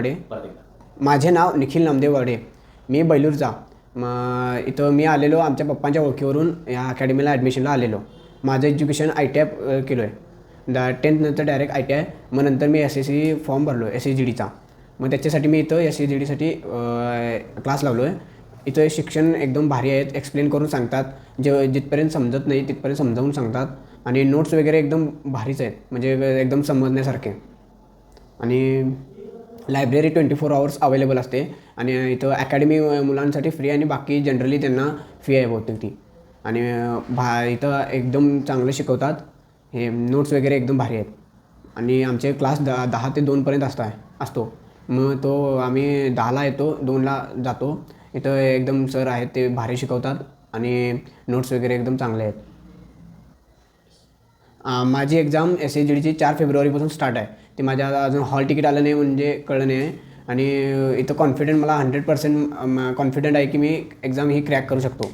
वडे. माझे नाव निखिल नामदेव वडे. मी बैलूरचा. इथं मी आलेलो आमच्या पप्पांच्या ओळखीवरून या अकॅडमीला ॲडमिशनला आलेलो. माझं एज्युकेशन ITI केलो आहे. 10th नंतर डायरेक्ट ITI. मग नंतर मी SSC फॉर्म भरलो SSGDचा. मग त्याच्यासाठी मी इथं SSGDसाठी क्लास लावलो आहे. इथं शिक्षण एकदम भारी आहेत. एक्सप्लेन करून सांगतात. जिथपर्यंत समजत नाही तिथपर्यंत समजावून सांगतात. आणि नोट्स वगैरे एकदम भारीच आहेत, म्हणजे एकदम समजण्यासारखे. आणि लायब्ररी 24 hours अवेलेबल असते. आणि इथं अकॅडमी मुलांसाठी फ्री आणि बाकी जनरली त्यांना फी आहे बहुतेक ती. आणि इथं एकदम चांगलं शिकवतात. हे नोट्स वगैरे एकदम भारी आहेत. आणि आमचे क्लास 10 ते 2 असतो. मग तो आम्ही 10ला येतो, 2ला जातो. इथं एकदम सर आहेत, ते भारी शिकवतात आणि नोट्स वगैरे एकदम चांगले आहेत. माझी एक्झाम SSGDची 4 फेब्रुवारीपासून स्टार्ट आहे. ते माझ्या अजून हॉल तिकीट आलं नाही म्हणजे कळलं नाही आहे. आणि इथं कॉन्फिडंट मला 100% कॉन्फिडंट आहे की मी एक्झाम ही क्रॅक करू शकतो.